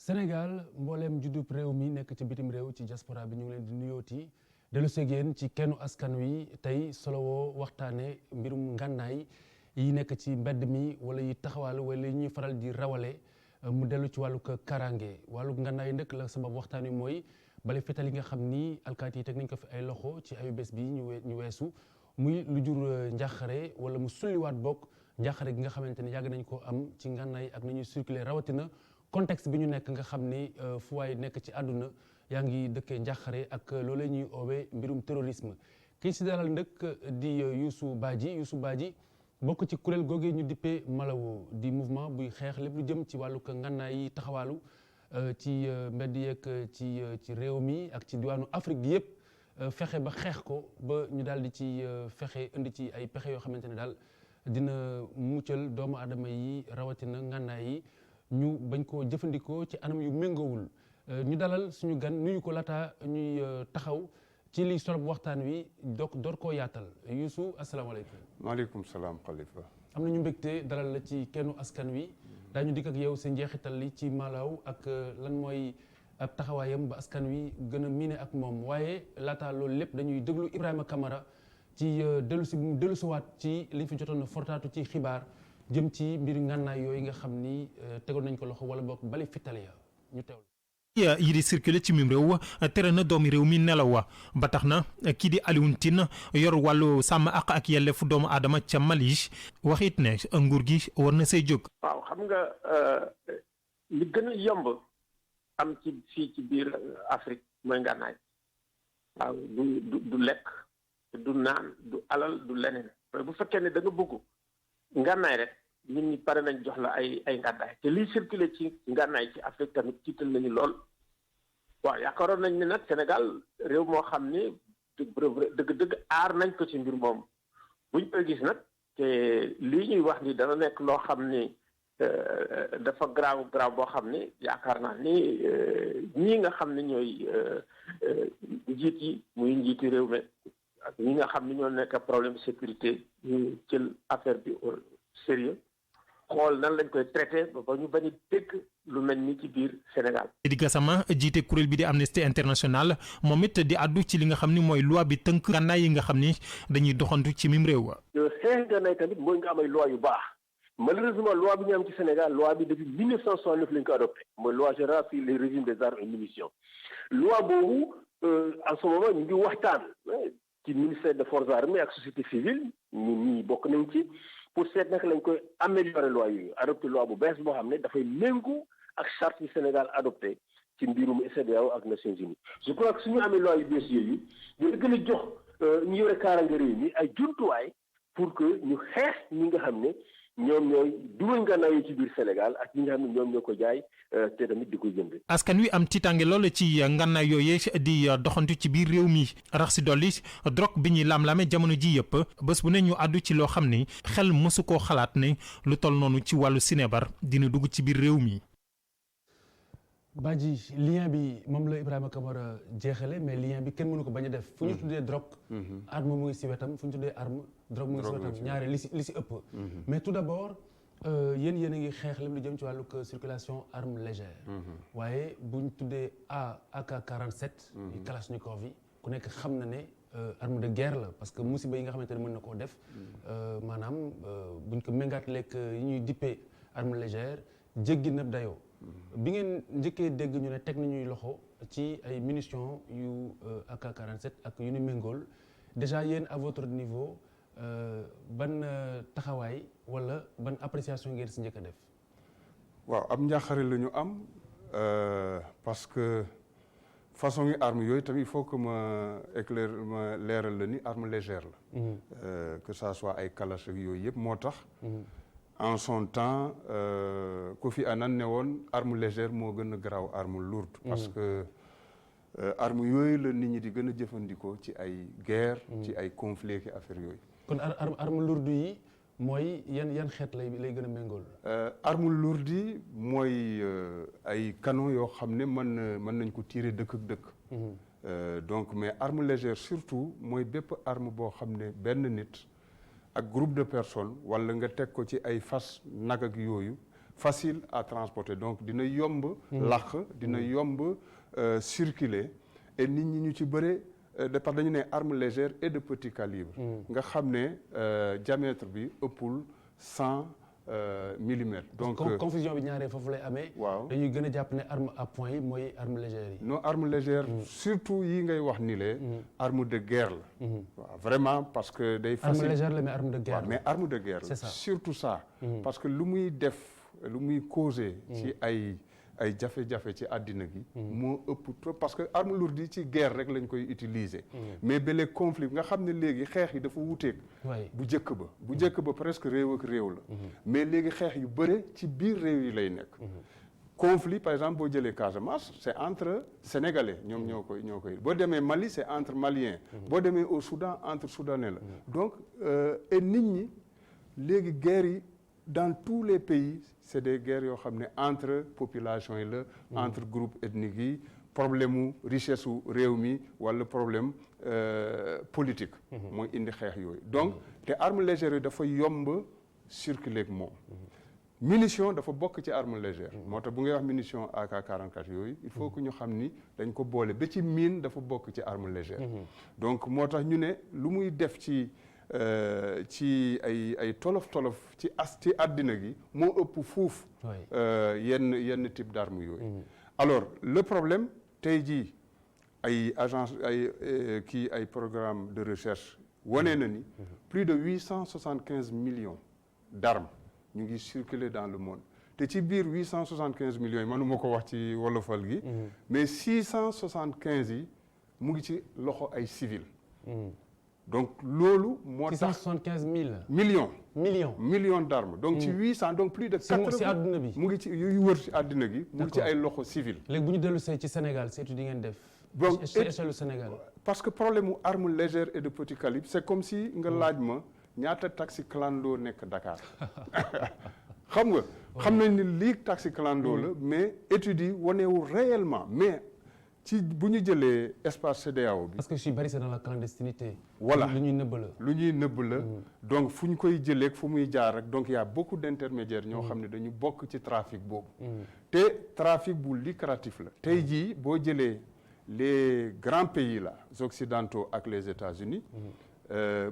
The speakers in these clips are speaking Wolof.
Sénégal mbooleem juddub réew mi nekk ci bitim réew ci diaspora bi ñu ngi leen di nuyooti dellu seeg yéen ci kennu askan wi tey solowoo waxtaane mbirum ngànnaay yi nekk ci mbedd mi wala yi taxawal wala yi ñuy faral di rawale mu dellu ci wàllu karange wàllu ngànnaay ndëkk la sabab waxtaan wi mooy bale fetal yi nga xam ni alkaati yi teg nañ ko fi ay loxo ci ayu bés bi ñu weesu muy lu jur njàqare wala mu sulliwaat bokk njàqare gi nga xamante ni yàgg nañ ko am ci ngànnaay ak nañuy circuler rawatina contexte bi ñu nekk nga xam ni fu waay nekk ci àdduna yaa ngi dëkkee njàqare ak loolee ñuy oowee mbirum terrorisme kii si dalal ndëkk di Youssou Badji bokk ci kuréel googee ñu dippee Malawo di mouvement buy xeex lépp lu jëm ci wàllu ngànnaay yi taxawaalu ci mbedd yeeg ci réew mi ak ci diwaanu Afrique gi yëpp fexe ba xeex ko ba ñu daal di ci fexe indi ci ay pexe yoo xamante ne daal dina muccal doomu aadama yi rawatina ngànnaay yi ñu bañ koo jëfandikoo ci anam yu méngoowul ñu dalal suñu gan nuyu ko laata ñuy taxaw ci li solob waxtaan wi door koo yaatal Youssou asalaamaaleykum. maaleykum salaam Khalifa. am nañu mbégte dalal la ci kennu askan wi daañu dikk ak yow sa njeexital li ci Malaw ak lan mooy ab taxawaayam ba askan wi gën a miine ak moom waaye laata loolu lépp dañuy déglu Ibrahima Kamara ci dellusiwaat ci liñ fi jotoon fortaatu ci xibaar jëm ci mbir ngànnaay yooyu nga xam ni tegoon nañ ko loxo wala boog bali fitale ya ñu teewlu. yi di circuler ci mim réew tere na doomi réew mi nelaw ba tax na kii di Alioune Tine yor wàllu sàmm ak yelleefu doomu aadama ca Mali wax it ne nguur gi war na say jóg. waaw xam nga li gën a yomb am ci fii ci biir Afrique mooy ngànnaay waaw du lekk du naan du alal du leneen bu fekkee ne da nga bëgg ngànnaay rek nit ñi pare nañ jox la ay ngànnaay te liy circulé ci ngànnaay ci Afrique tamit tiital nañu lool waaw yaakaaroon nañ ne nag Sénégal réew moo xam ni dëgg aar nañ ko ci mbir moom buñ koy gis nag te lii ñuy wax ni dana nekk loo xam ni dafa garaaw boo xam ni yaakaar naa ni ñii nga xam ne ñooy njiit yi muy njiiti réew mi ak ñi nga xam ne ñoo nekk problème sécurité ñu jël affaire bi au sérieux xool nan lañ koy traité ba ñu bañ a dégg lu mel ni ci biir Sénégal. Seydi Gassama jiite kuréel bi di Amnesty International moom it di àddu ci li nga xam ni mooy loi bi tënk ngànnaay yi nga xam ni dañuy doxantu ci mim réew. xeex ngànnaay tamit mooy nga am ay loi yu baax malheureusement loi bi ñu am ci Sénégal loi bi depuis 1969 lañ ko adopté mooy loi générale sur les régimes des armes et munitions loi boobu en ce moment ñu ngi waxtaan ci ministère des forces armées ak société civile ñun ñii bokk nañ ci. pour seet naka lañ koy améliorer loi yooyu adopté loi bu bees boo xam ne dafay méngoo ak charte yi Sénégal adopté ci mbirum CEDEAO ak Nations Unies je crois que suñu amee loi yu bees yooyu dina gën a jox ñu yore kaaraange réew mi ay jumtuwaay pour que ñu xeex ñi nga xam ne ñoom ñooy dugal ngànnaay yi ci biir Sénégal ak ñi nga xam ne ñoom ñoo ko jaay te tamit di ko jënd. askan wi am tiitaange lool ci ngànnaay yooyee di doxantu ci biir réew mi rax si dolli drogue bi ñuy lam-lame jamono ji yëpp bés bu ne ñu àddu ci loo xam ni xel mësu koo xalaat ne lu toll noonu ci wàllu sinébar dina dugg ci biir réew mi. Badji lien bi moom la Ibrahima Kamara jeexale mais lien bi kenn mënu ko bañ a def. fu ñu tuddee drogue. arme mu ngi si wetam fu ñu tuddee arme drogue mu ngi si wetam ñaare li si ëpp. mais tout d'abord yéen a ngi xeex lépp lu jëm ci wàllu circulation arme légère. waaye bu ñu tuddee AK-47. Kalachnikov yi ku nekk xam na ne arme de guerre la parce que musiba yi nga xamante ne mën na koo def. maanaam buñ ko méngaatleeg yi ñuy dippee arme légère jéggi na dayoo. bi ngeen njëkkee dégg ñu ne teg nañuy loxo ci ay munitions yu AK-47 ak yu ni méngool déjà yéen à votre niveau ban taxawaay wala ban appréciation ngeen si njëkk a def. waaw am njaaxare la ñu am parce que façon yu arme yooyu tamit il faut que ma leeral la ni arme légère la. que ça soit ay kalash ak yooyu yëpp moo tax. en son temps Kofi Annan ne woon arme légère moo gën a garaaw arme lourde. parce que arme yooyu la nit ñi di gën a jëfandikoo ci ay guerre. ci ay conflit ki affaire yooyu. kon arme lourde yi mooy yan xeet lay gën a méngool. arme lourde yi mooy ay canon yoo xam ne mën nañ ko tirer dëkk ak dëkk. donc mais arme légère surtout mooy bépp arme boo xam ne benn nit. ak groupe de personnes wala nga teg ko ci ay fas nag ak yooyu facile à transporter donc dina yomb làq dina yomb circuler et nit ñi ñu ci bëre parce que dañu ne arme légère et de petit calibre nga xam ne diamètre bi ëppul 100 millimètres donc confusion bi ñaaree foofu lay amee. waaw dañuy gën a jàpp ne arme à point yi mooy arme légère yi. non arme légère surtout yi ngay wax ni le arme de guerre la waaw vraiment parce que day facile arme légère la mais arme de guerre waaw mais arme de guerre la c'est ça. surtout ça parce que lu muy def lu muy causer ci ay jafe-jafe ci àddina gi moo ëpp trop parce que arme lourde yi ci guerre rek lañ koy utiliser mais ba les conflits nga xam ne léegi xeex yi dafa wuteeg bu njëkk ba presque réew ak réew la mais léegi xeex yu bëre ci biir réew yi lay nekk conflit par exemple boo jëlee Casamance c'est entre sénégalais ñoom ñoo koy boo demee Mali c'est entre maliens boo demee au Soudan entre soudanais la donc et nit ñi léegi guerre yi dans tous les pays c'est des guerres yoo xam ne entre population yi la entre groupe ethnique yi problème mu richesse u réew mi wala problème politique mooy indi xeex yooyu donc te arme légère yi dafa yomb circuler ak moom munition dafa bokk ci arme légère moo tax bu ngay wax munition AK-44 yooyu il faut que ñu xam ni dañ ko boole ba ci mine dafa bokk ci arme légère donc moo tax ñu ne lu muy def ci ay tolof ci àddina gi moo ëpp fuuf yenn type d'arme yooyu alors le problème tey jii ay agence ay programme de recherche wane na ni plus de 875 millions d'armes ñu ngi circuler dans le monde te ci biir 875 millions yi mënuma ko wax ci wolofal gi mais 675 yi mu ngi ci loxo ay civil donc loolu moo tax 675 millions d'armes donc ci 800 donc plus de 80 ci àdduna bi mu ngi ci yu wër ci àddina gi mu ngi ci ay loxo civil léegi bu ñu dellu see ci Sénégal c'est étude yi ngeen def donc ci échelle du Sénégal parce que problème mu arme légère et de petit calibre c'est comme si nga laaj ma ñaata taxi clando nekk Dakar xam nga xam nañ ni lii taxi clando la mais études yi wanewul réellement mais ci bu ñu jëlee espace CEDEAO bi parce que bari c'est dans la clandestinité voilà lu ñuy nëbb la donc fu ñu koy jëlee fu muy jaar rek donc y a beaucoup d'intermédiaires ñoo xam ne dañu bokk ci trafic boobu te trafic bu lucratif la tey jii boo jëlee les grands pays là occidentaux ak les États-Unis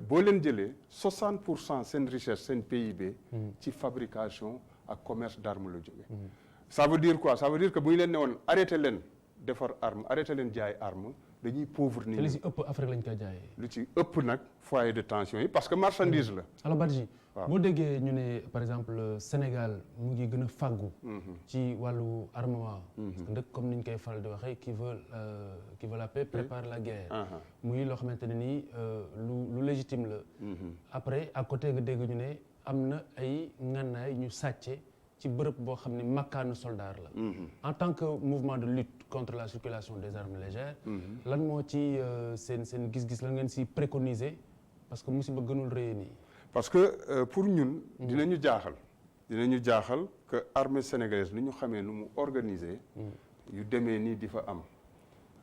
boo leen jëlee 60% seen richesse seen PIB ci fabrication ak commerce d'armes la jóge ça veut dire quoi ça veut dire que bu ñu leen ne woon arrêté leen defar arme arrêté leen jaay arme dañuy pauvre nit ñi. te li ci ëpp Afrique lañ koy jaayee. lu ci ëpp nag foyer de tension yi parce que marchandise la. alors Badji boo déggee ñu ne par exemple Sénégal mu ngi gën a fàggu. ci wàllu armement. parce que ndëkk comme ni ñu koy faral di waxee qui veut la paix prépare la guerre. muy loo xamante ne nii lu légitime la. après à côté nga dégg ñu ne am na ay ngànnaay ñu sàcce ci bërëb boo xam ne makkaanu soldat la. en tant que mouvement de lutte contre la circulation des armes légères. lan moo ci seen gis-gis lan ngeen si préconiser parce que musiba gënul rëy nii. parce que pour ñun. dinañu jaaxal que armée sénégalaise ni ñu xamee nu mu organiser. yu demee nii di fa am.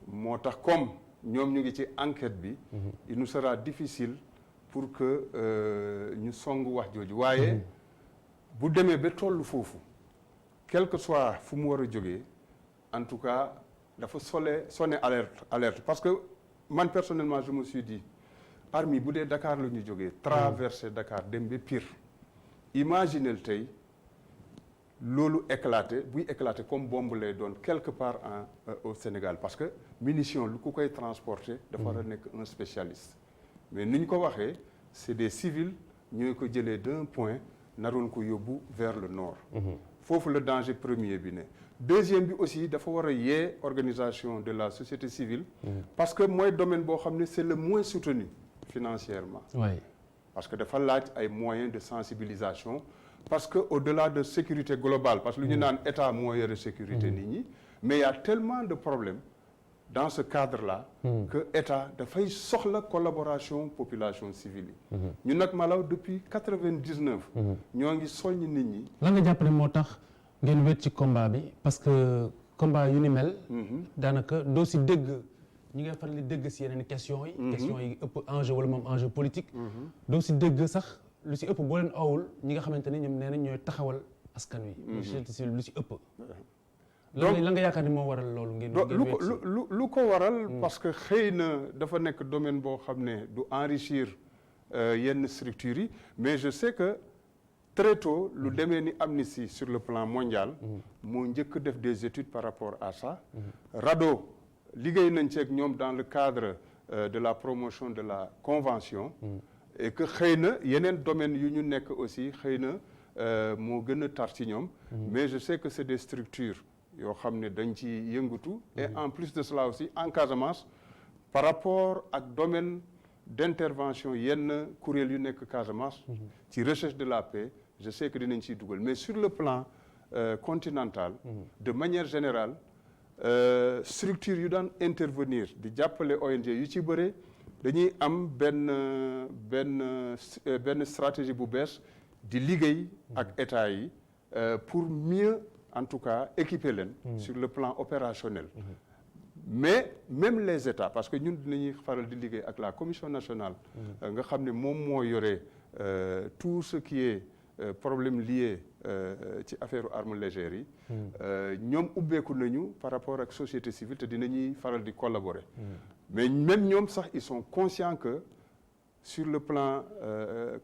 moo tax comme ñoom ñu ngi ci enquête bi. il nous sera difficile pour que ñu songu wax jooju waaye. bu demee ba tollu foofu quel que soit fu mu war a jógee en tout cas dafa sonné alerte parce que man personnellement je me suis dit armes yi bu dee Dakar la ñu jógee traverser Dakar dem ba Pire imaginez tey loolu buy éclater comme bombe lay doon quelque part au Sénégal parce que munition lu ku koy transporter dafa war a nekk un spécialiste mais ni ñu ko waxee c'est des civils ñooy ko jëlee d'un point naroon ko yóbbu vers le nord foofu le danger premier bi ne deuxième bi aussi dafa war a yee organisation de la société civile parce que mooy domaine boo xam ne c'est le moins soutenu financièrement parce que dafa laaj ay moyens de sensibilisation parce que au-delà de sécurité globale parce que lu ñu naan état moo yore sécurité nit ñi mais il y a tellement de problèmes dans ce cadre-là que état dafay soxla collaboration population civile yi ñu nag Malaw depuis 99 ñoo ngi soññ nit ñi lan nga jàpp ne moo tax ngeen wét ci combat bi parce que combat yu ni mel daanaka doo si dégg ñi ngay faral di dégg si yeneen questions yi ëpp enjeu wala moom enjeu politique doo si dégg sax lu si ëpp boo leen awul ñi nga xamante ni ñoom nee nañ ñooy taxawal askan wi. société civile lu ci ëpp. donc la nga yaakaar ni moo waral loolu ngeen. lu ko waral. parce que xëy na dafa nekk domaine boo xam ne du enrichir yenn structures yi mais je sais que très tôt lu demee ni Amnesty sur le plan mondial. moo njëkk def des études par rapport à ça. RADDHO liggéey nañ ci ak ñoom dans le cadre de la promotion de la convention. et que xëy na yeneen domaines yu ñu nekk aussi xëy na moo gën a tar ci ñoom. mais je sais que c'est des structures yoo xam ne dañ ci yëngatu. et en plus de cela aussi en Casamance par rapport ak domaine d'intervention yenn kuréel yu nekk Casamance. ci recherche de la paix je sais que dinañ ciy dugal mais sur le plan continental. de manière générale structure yu daan intervenir di jàppale ONG yu ci bëre dañuy am benn stratégie bu bees di liggéey ak état yi pour mieux en tout cas équiper leen. sur le plan opérationnel. mais même les états parce que ñun dinañuy faral di liggéey ak la commission nationale. nga xam ne moom moo yore tout ce qui est problème lié ci affaire armes légères yi. ñoom ubbeeku nañu par rapport ak société civile te dinañuy faral di collaborer. mais même ñoom sax ils sont conscients que sur le plan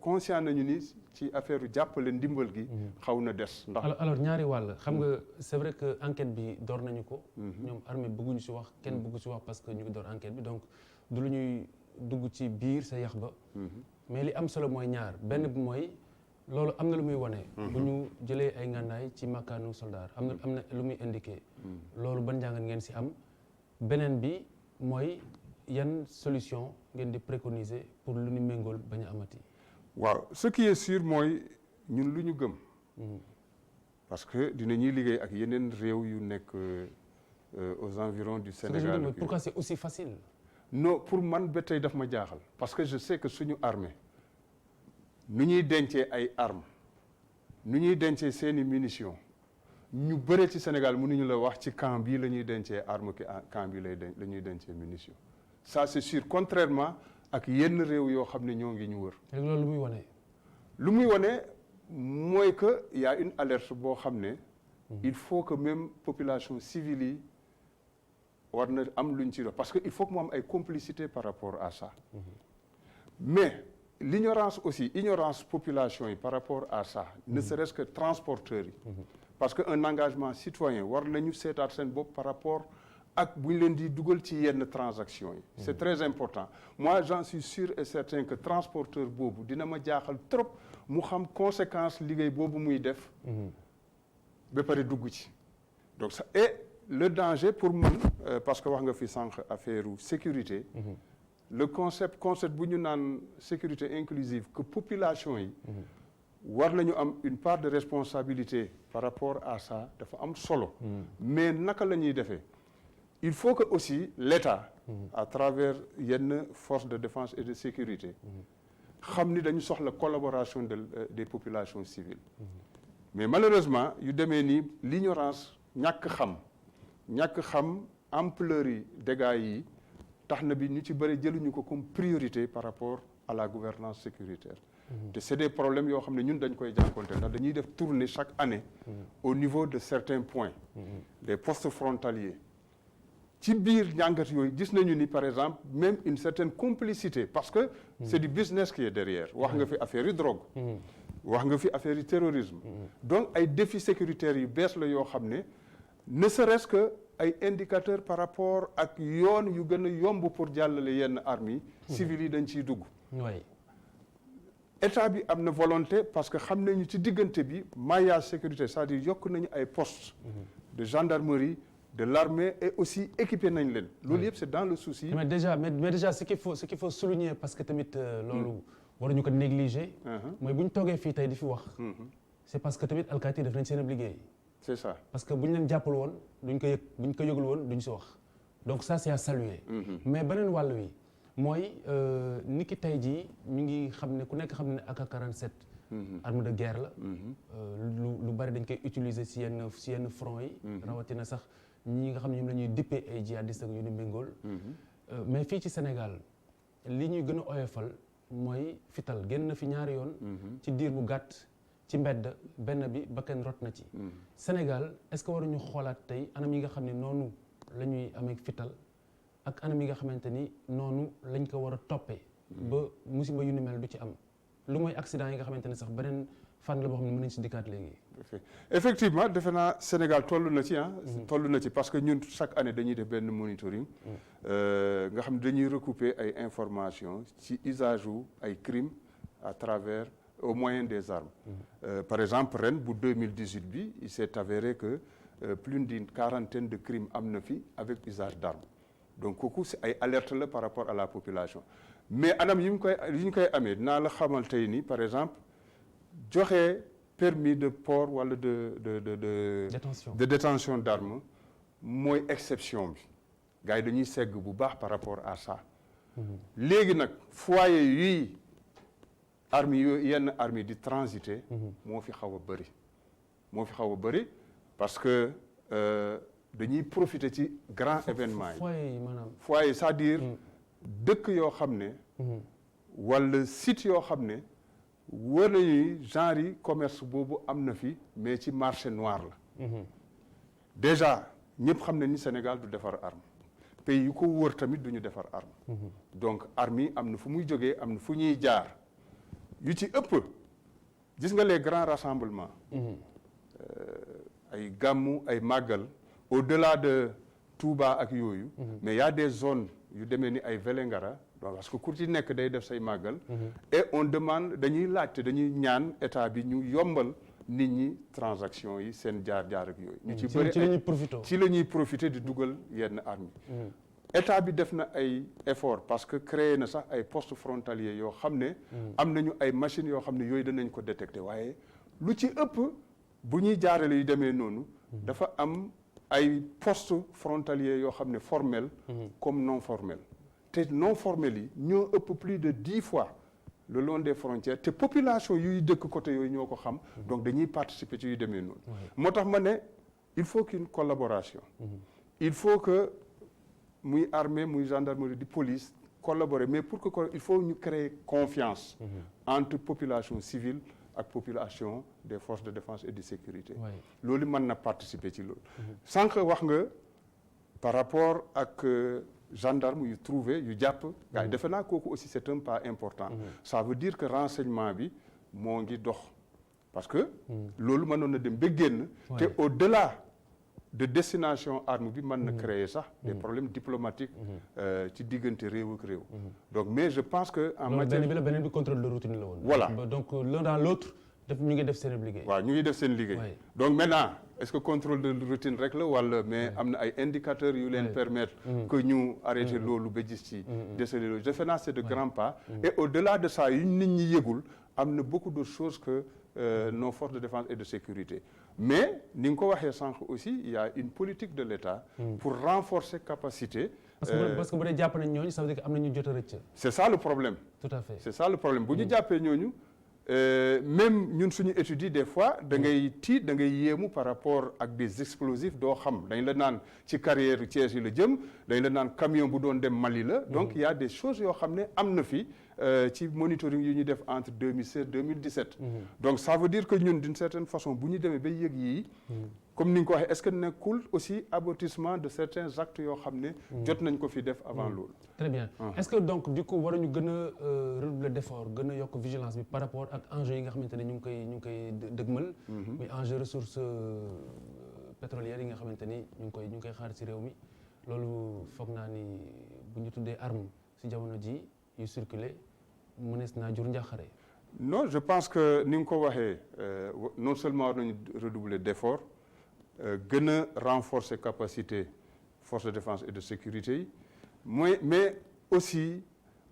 conscient nañu ni ci affaire jàppale ndimbal gi. xaw na des ndax. alors ñaari wàll xam nga c'est vrai que enquête bi door nañu ko. ñoom armée bëgguñu ci wax kenn bëggu ci wax parce que ñu ngi door enquête bi donc du lu ñuy dugg ci biir sa yax ba. mais li am solo mooy ñaar benn bi mooy loolu am na lu muy wane. bu ñu jëlee ay ngànnaay ci makkaanu soldat am na lu muy indiqué. loolu ban njàngat ngeen ci am beneen bi mooy yan solution ngeen di préconiser pour lu ñu méngool bañ a amati. waaw ce qui est sûr mooy ñun lu ñu gëm. parce que dinañuy liggéey ak yeneen réew yu nekk aux environs du Sénégal. pourquoi c'est aussi facile. non pour man ba tey daf ma jaaxal. parce que je sais que suñu armée nu ñuy dencee ay armes nu ñuy dencee seeni munitions ñu bëre ci Sénégal mënuñu la wax ci camp bii la ñuy dencee arme ki camp bii la ñuy dencee munitions. ça c'est sûr contrairement ak yenn réew yoo xam ne ñoo ngi ñu wër. léegi loolu lu muy wane. lu muy wane mooy que y a une alerte boo xam ne. il faut que même population civile yi war na am luñ ci def parce que il faut que mu am ay complicité par rapport à ça. mais l'ignorance aussi ignorance population yi par rapport à ça. ne serait-ce que transporteurs yi. parce que un engagement citoyen war nañu seetaat seen bopp par rapport. ak bu ñu leen di dugal ci yenn transactions yi. c'est très important moi j'en suis sûr et certain que transporteur boobu dina ma jaaxal trop mu xam conséquence liggéey boobu muy def. ba pare dugg ci. donc ça et le danger pour man parce que wax nga fi sànq affaire sécurité. le concept bu ñu naan sécurité inclusive que population yi. war nañu am une part de responsabilité par rapport à ça dafa am solo. mais naka la ñuy defee. il faut que aussi l'État à travers yenn forces de défense et de sécurité xam ni dañu soxla collaboration des populations civiles mais malheureusement yu demee ni l'ignorance ñàkk xam ampleur yi dégâts yi tax na bi ñu ci bëri jëluñu ko comme priorité par rapport à la gouvernance sécuritaire te c'est des problèmes yoo xam ne ñun dañ koy jànkoonte ndax dañuy def tournée chaque année au niveau de certains points des postes frontaliers ci biir njàngat yooyu gis nañu ni par exemple même une certaine complicité parce que c'est du business qui est derrière wax nga fi affaire yi drogue wax nga fi affaire yi terrorisme donc ay défis sécuritaires yu bees la yoo xam ne serait-ce que ay indicateurs par rapport ak yoon yu gën a yomb pour jàllale yenn armes yi civils yi dañ ciy dugg état bi am na volonté parce que xam nañu ci diggante bi maillage sécurité c'est-à-dire yokk nañu ay postes de gendarmerie de l'armée et aussi équipé nañ leen. loolu yëpp c'est dans le souci. mais déjà ce qu'il faut souligner parce que tamit loolu waruñu ko négliger. mooy bu ñu toogee fii tey di fi wax. c'est parce que tamit alkaati yi def nañ seen liggéey. c'est ça parce que bu ñu leen jàppal woon duñ ko yëg bu ñu ko yëgul woon duñ si wax donc ça c'est à saluer. mais beneen wàll wi mooy ni ki tey jii ñu ngi xam ne ku nekk xam ne AK-47. arme de guerre la. lu bari dañ koy utiliser si yenn front yi. rawatina sax. ñi nga xam ne ñoom la ñuy dippee ay jihadistes ak yu ni méngool mais fii ci Sénégal li ñuy gën a oyofal mooy fital génn na fi ñaari yoon ci diir bu gàtt ci mbedd benn bi bakkan rot na ci. Sénégal est-ce que waruñu xoolaat tey anam yi nga xam ne noonu la ñuy amee fital ak anam yi nga xamante ni noonu lañ ko war a toppee. ba musiba yu ni mel du ci am lu mooy accident yi nga xamante ne sax beneen fànn la boo xam ne mën nañ si dikkaat léegi. effectivement defe naa Sénégal toll na ci toll na ci parce que ñun chaque année dañuy def benn monitoring. nga xam ne dañuy recouper ay informations ci usage wu ay crimes à travers au moyen des armes. Par exemple ren bu 2018 bi il s'est avéré que plus d'une quarantaine de crimes am na fi avec usage d'armes. Donc kooku c'est ay alerte la par rapport à la population mais anam yi ñu koy amee dinaa la xamal tey ni par exemple joxe permis de port wala de détention d'armes mooy exception bi gars yi dañuy segg bu baax par rapport à ça. léegi nag foyer yuy armes yooyu yenn armes yi di transiter. moo fi xaw a bëri parce que dañuy profiter ci grand événement yi. foyer c'est-à-dire dëkk yoo xam ne. wala site yoo xam ne wër nañuy genre yi commerce boobu am na fi mais ci marché noir la. déjà ñëpp xam ne ni Sénégal du defar arme pays yu ko wër tamit du ñu defar arme. donc armes yi am na fu muy jógee am na fu ñuy jaar yu ci ëpp gis nga les grands rassemblements. ay gàmmu ay màggal au-delà de Touba ak yooyu. mais y a des zones yu demee ni ay Vélingara parce que ku ci nekk day def say màggal. et on demande dañuy laajte dañuy ñaan état bi ñu yombal nit ñi transaction yi seen jaar-jaar ak yooyu. ñu ci bëri ci la ñuy profiter di dugal yenn armes yi. état bi def na ay effort parce que créé na sax ay postes frontaliers yoo xam ne. am nañu ay machines yoo xam ne yooyu danañ ko détecter waaye lu ci ëpp bu ñuy jaarale yu demee noonu. dafa am ay postes frontaliers yoo xam ne formels. comme non formels. te non formels yi ñoo ëpp plus de 10 fois le long des frontières te population yuy dëkk côté yooyu ñoo ko xam. donc dañuy participer ci yu demee noonu. moo tax ma ne il faut qu'une collaboration. il faut que muy armée muy gendarmerie di police collaborer mais pour que il faut ñu créer confiance. entre population civile ak population des forces de défense et de sécurité. loolu mën na participer ci loolu. sànq wax nga par rapport ak. gendarme yu trouvé yu jàpp gars yi defe naa kooku aussi c'est un pas important. Ça veut dire que renseignement bi moo ngi dox parce que loolu mënoon na dem ba génn te au-delà de destination arme bi mën na créer sax des problèmes diplomatiques ci diggante réew ak réew. donc mais je pense que en matière beneen bi contrôle de routine la woon. voilà donc l'un dans l'autre ñu ngi def seen liggéey. waaw ñu ngi def seen liggéey. donc maintenant est-ce que contrôle de routine rek la wala mais am na ay indicateurs yu leen permettre que ñu arrêter loolu ba gis ci déceler loolu defe naa c'est de grands pas et au-delà de ça yu nit ñi yëgul am na beaucoup d'autres choses que nos forces de défense et de sécurité mais ni nga ko waxee sànq aussi il y a une politique de l'État pour renforcer capacité parce que bu dee jàpp nañ ñooñu ça veut dire que am na ñu jot a rëcc. c'est ça le problème. tout à fait c'est ça le problème bu ñu jàppee ñooñu même ñun suñu études yi des fois da ngay tiit da ngay yéemu par rapport ak des explosifs doo xam dañ la naan ci carrière Thiès yi la jëm dañ la naan camion bu doon dem Mali la donc il y a des choses yoo xam ne am na fi ci monitoring yu ñu def entre 2016 2017 donc ça veut dire que ñun d'une certaine façon bu ñu demee ba yëg yii comme ni nga ko waxee est-ce que nekkul aussi aboutissement de certains actes yoo xam ne jot nañ ko fi def avant loolu. très bien est-ce que donc du coup waruñu gën a redoubler d'effort gën a yokk vigilance bi par rapport ak enjeux yi nga xamante ne ñu ngi koy dëgmal. muy enjeu ressources pétrolières yi nga xamante ni ñu ngi koy xaar ci réew mi loolu foog naa ni bu ñu tuddee arme ci jamono ji yu circuler mënees naa jur njaaxare. non je pense que ni nga ko waxee non seulement war nañu redoubler d'effort gën a renforcer capacité forces de défense et de sécurité yi mais aussi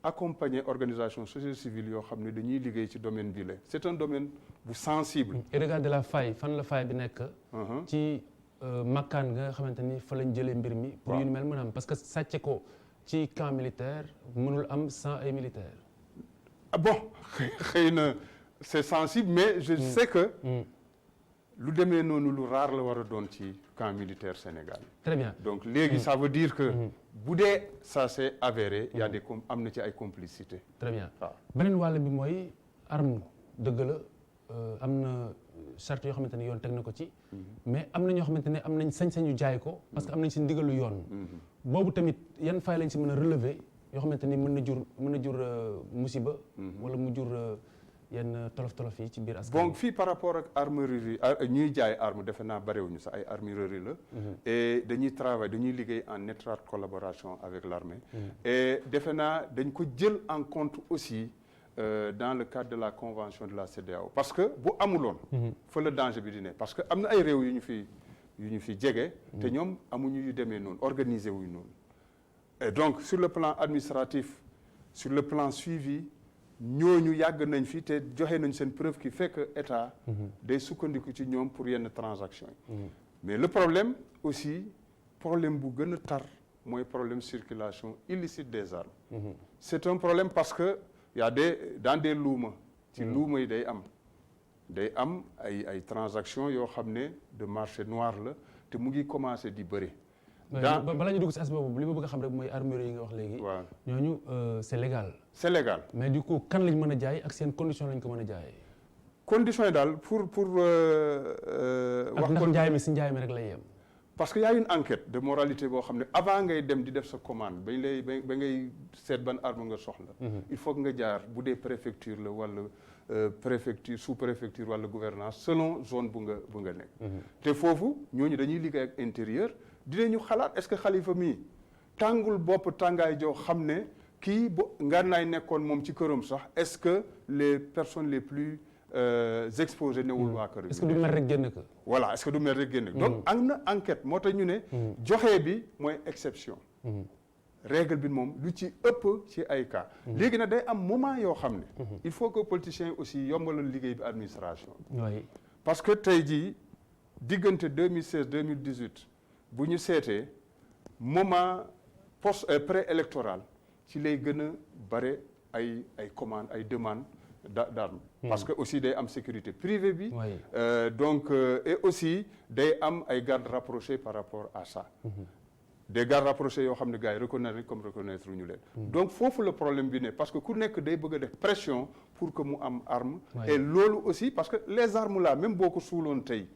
accompagner organisation société civile yoo xam ne dañuy liggéey ci domaine bi la c'est un domaine bu sensible. et regardez la faille fan la faille bi nekk. ci makkaan nga xamante ni fa lañ jëlee mbir mi. pour yu mel mën a am parce que sàcce ko ci camp militaire mënul am sans ay militaires. ah bon xëy na c'est sensible mais je sais que. lu demee noonu lu rare la war a doon ci camp militaire Sénégal. très bien donc léegi ça veut dire que. bu dee ça s'est avéré. y a des am na ci ay complicité. très bien beneen wàll bi mooy arme dëgg la am na charte yoo xamante ne yoon teg na ko ci mais am na ñoo xamante ne am nañ sañ-sañu jaay ko parce que am nañ si ndigalu yoon boobu tamit yan fay lañ si mën a relever yoo xamante ni mën na jur musiba wala mu jur yenn tolof-tolof yi ci biir askan bon fii par rapport ak armurerie ñuy jaay arme defe naa barewuñu sax ay armurerie la et dañuy liggéey en étroite collaboration avec l'armée et defe naa dañ ko jël en compte aussi dans le cadre de la convention de la CEDEAO parce que bu amuloon fa la danger bi di ne parce que am na ay réew yu ñu fi jege te ñoom amuñu yu demee noonu organisé wuñu noonu et donc sur le plan administratif sur le plan suivi ñooñu yàgg nañ fi te joxe nañ seen preuve qui fait que état day sukkandiku ci ñoom pour yenn transaction yi mais le problème aussi problème bu gën a tar mooy problème circulation illicite des armes c'est un problème parce que y a dans des luuma ci luuma yi day am ay transactions yoo xam ne de marché noir la te mu ngi commencé di bëri balaa ñu dugg si aspect boobu li ma bëgg a xam rek mooy armurerie yi nga wax léegi waaw ñooñu c'est légal mais du coup kan lañ mën a jaay ak seen condition lañ ko mën a jaay conditions yi daal pour wax ndax njaay mi si njaay mi rek lay yem parce que y a une enquête de moralité boo xam ne avant ngay dem di def sa commande ba ngay seet ban arme nga soxla il faut que nga jaar bu dee préfecture la wala préfecture sous préfecture wala gouvernance selon zone bu nga nekk te foofu ñooñu dañuy liggéey ak intérieur dinañu xalaat est-ce que xalifa mii tàngul bopp tàngaay joo xam ne kii ngànnaay nekkoon moom ci këram sax est-ce que les personnes les plus exposées newul waa kër est-ce que du mer rek génn ko voilà est-ce que du mer rek génn donc am na enquête moo tax ñu ne joxe bi mooy exception règle bi moom lu ci ëpp ci ay cas léegi nag day am moment yoo xam ne il faut que politiciens yi aussi yombalal liggéey bi administration parce que tey jii diggante 2016 2018 bu ñu seetee moment pré-électoral ci lay gën a bare ay commandes ay demandes d'armes parce que aussi day am sécurité privée bi donc et aussi day am ay gardes rapprochés par rapport à ça des gardes rapprochés yoo xam ne gars yi reconnaître comme reconnaître ñu leen donc foofu le problème bi ne parce que ku nekk day bëgg a def pression pour que mu am arme et loolu aussi parce que les armes là même boo ko suuloon tey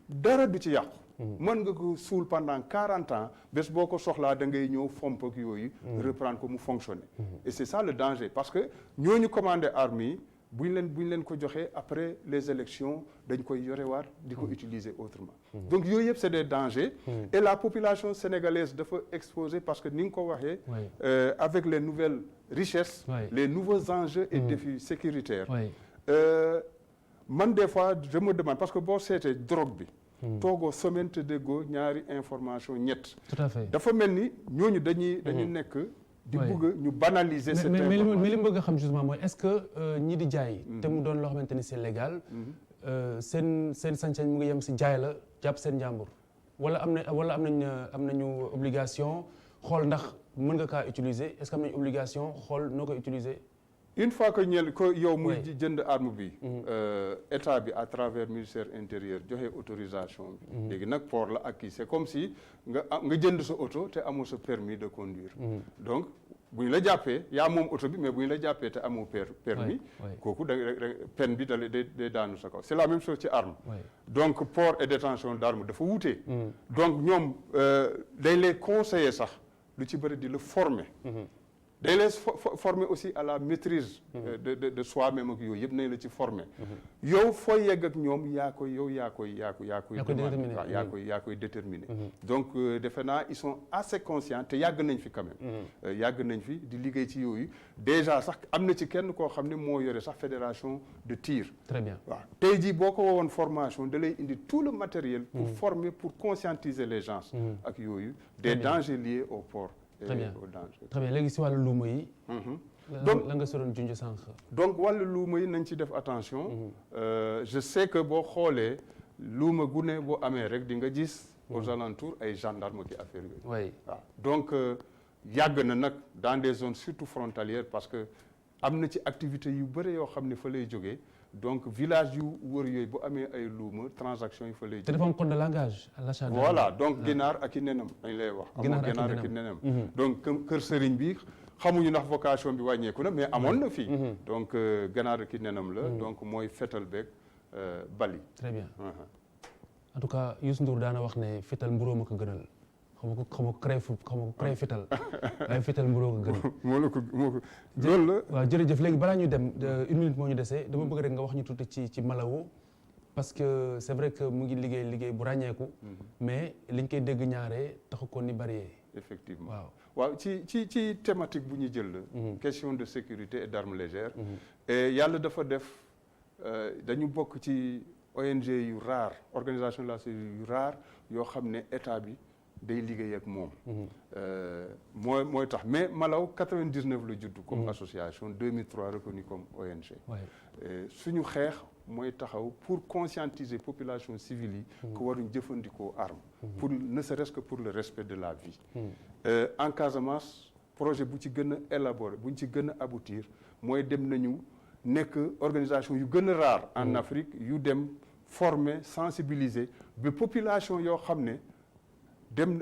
dara du ci yàqu mën nga ko suul pendant 40 ans bés boo ko soxlaa da ngay ñëw fomp ak yooyu reprendre ko mu fonctionner et c'est ça le danger parce que ñooñu commandé armes yi bu ñu leen ko joxee après les élections dañ koy yorewaat di ko utiliser autrement donc yooyu yëpp c'est des dangers et la population sénégalaise dafa exposée parce que ni nga ko waxee avec les nouvelles richesses les nouveaux enjeux et défis sécuritaires man des fois je me demande parce que boo seetee drogue bi toogoo semaine te déggoo ñaari information ñett tout à fait dafa mel ni ñooñu dañu nekk di bëgg ñu banaliser cette information mais li mu bëgg a xam justement mooy est-ce que ñi di jaay te mu doon loo xamante ni c'est légal seen sañ-sañ mu ngi yem si jaay la jàpp seen njàmbur wala am nañu obligation xool ndax mën nga kaa utiliser est-ce que am nañu obligation xool noo koy utiliser une fois que yow muy jënd arme bi état bi à travers ministère intérieur joxe autorisation bi léegi nag port la ak kii c'est comme si nga jënd sa oto te amoo sa permis de conduire donc bu ñu la jàppee yaa moom oto bi mais bu ñu la jàppee te amoo permis kooku peine bi day daanu sa kaw c'est la même chose ci arme donc port et détention d'arme dafa wuute donc ñoom day lay conseiller sax lu ci bëri di la former day les former aussi à la maîtrise de soi-même ak yooyu yëpp nañ la ci former yow fooy yegg ak ñoom yaa koy déterminer donc defe naa ils sont assez conscients te yàgg nañ fi quand même yàgg nañ fi di liggéey ci yooyu déjà sax am na ci kenn koo xam ne moo yore sax fédération de tir très bien waaw tey jii boo ko woowoon formation da lay indi tout le matériel pour former pour conscientiser les gens ak yooyu des dangers liés au port très bien léegi si wàllu luuma yi donc la nga soroon junj sànq donc wàllu luuma yi nañ ci def attention je sais que boo xoolee luuma gu ne boo amee rek di nga gis aux alentours ay gendarmes ki affaire yooyu waaw donc yàgg na nag dans des zones surtout frontalières parce que am na ci activités yu bëri yoo xam ne fa lay jógee donc village yu wër yooyu bu amee ay luuma transaction yi fa lay jógee te dafa am code de langage à l'achat voilà donc ginaar ak i nenam dañ lay wax amoo ginaar ak i nenam donc kër sëriñ bi xamuñu ndax vocation bi wàññeeku na mais amoon na fii donc ganaar ak i nenam la donc mooy fetal beeg bal yi. très bien en tout cas Youssou Ndour daana wax ne fital mburóo ma ko gënal xam nga crée fital waaye fital mburóo ko gënal. moo ko loolu la. waaw jërëjëf léegi balaa ñu dem 1 minute moo ñu dese dama bëgg rek nga wax ñu tuuti ci Malawo parce que c'est vrai que mu ngi liggéey bu ràññeeku. mais liñ koy dégg ñaare taxu ko ni bari. effectivement waaw ci thématique bu ñu jël la. question de sécurité et d'armes légères. et yàlla dafa def dañu bokk ci ONG yu rare organisation de la sécurité yu rare yoo xam ne état bi day liggéey ak moom. mooy tax mais Malaw 99 la judd comme association 2003 reconnu comme ONG. suñu xeex mooy taxaw pour conscientiser population civile yi. que waruñ jëfandikoo arme. pour ne serait-ce que pour le respect de la vie. en Casamance projet bu ci gën a élaboré bu ñu ci gën a aboutir mooy dem nañu nekk organisation yu gën a rare en Afrique yu dem former sensibiliser ba population yoo xam ne dem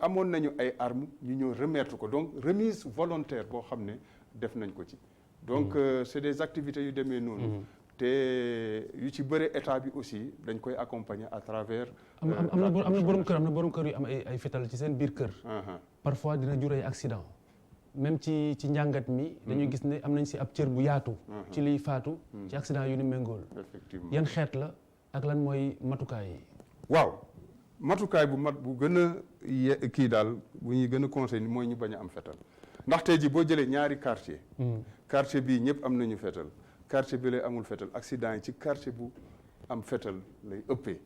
amoon nañu ay armes ñu ñëw remettre ko donc remise volontaire boo xam ne def nañ ko ci. donc c'est des activités yu demee noonu. te yu ci bëre état bi aussi dañ koy accompagner à travers. am na borom kër yu am ay fital ci seen biir kër. parfois dina jur ay accident même ci njàngat mi. dañuy gis ne am nañ si ab cër bu yaatu. ci liy faatu. ci accident yu ni méngool. effectivement yan xeet la ak lan mooy matukaay yi. waaw matukaay bu gën a kii daal bu ñuy gën a conseillé mooy ñu bañ a am fetal ndax tey ji boo jëlee ñaari quartier. quartier bii ñëpp am nañu fetal. quartier bi lay amul fetal accident yi ci quartier bu am fetal lay ëppee.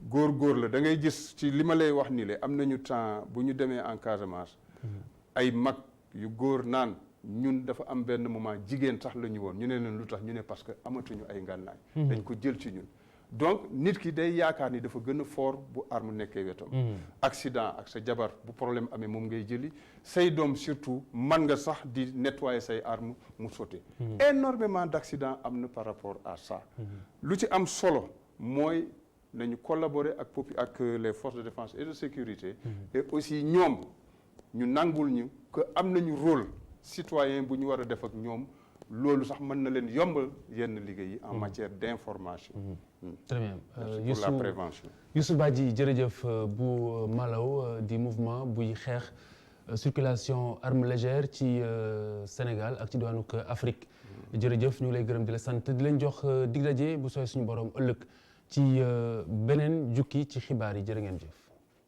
góor la da ngay gis ci li ma lay wax nii le am nañu temps bu ñu demee en Casamance. ay mag yu góor naan ñun dafa am benn moment jigéen sax la ñu woon ñu ne leen lu tax ñu ne parce que amatuñu ay ngànnaay. dañ ko jël ci ñun. donc nit ki day yaakaar ni dafa gën a fort bu arme nekkee wetam. accident ak sa jabar bu problème amee moom ngay jëli say doom surtout man nga sax di nettoyer say arme mu sauter. énormément d'accidents am na par rapport à ça. lu ci am solo mooy nañu collaborer ak les forces de défense et de sécurité. et aussi ñoom ñu nangul ñu que am nañu rôle citoyen bu ñu war a def ak ñoom. loolu sax mën na leen yombal yenn liggéey yi en matière d'information. très bien pour la prévention. Youssou Badji jërëjëf bu Malaw di mouvement buy xeex circulation arme légère ci Sénégal ak ci diwaanu Afrique. jërëjëf ñu ngi lay gërëm di la sant di leen jox dig daje bu sooy suñu borom ëllëg ci beneen jukki ci xibaar yi jërë ngeen jëf.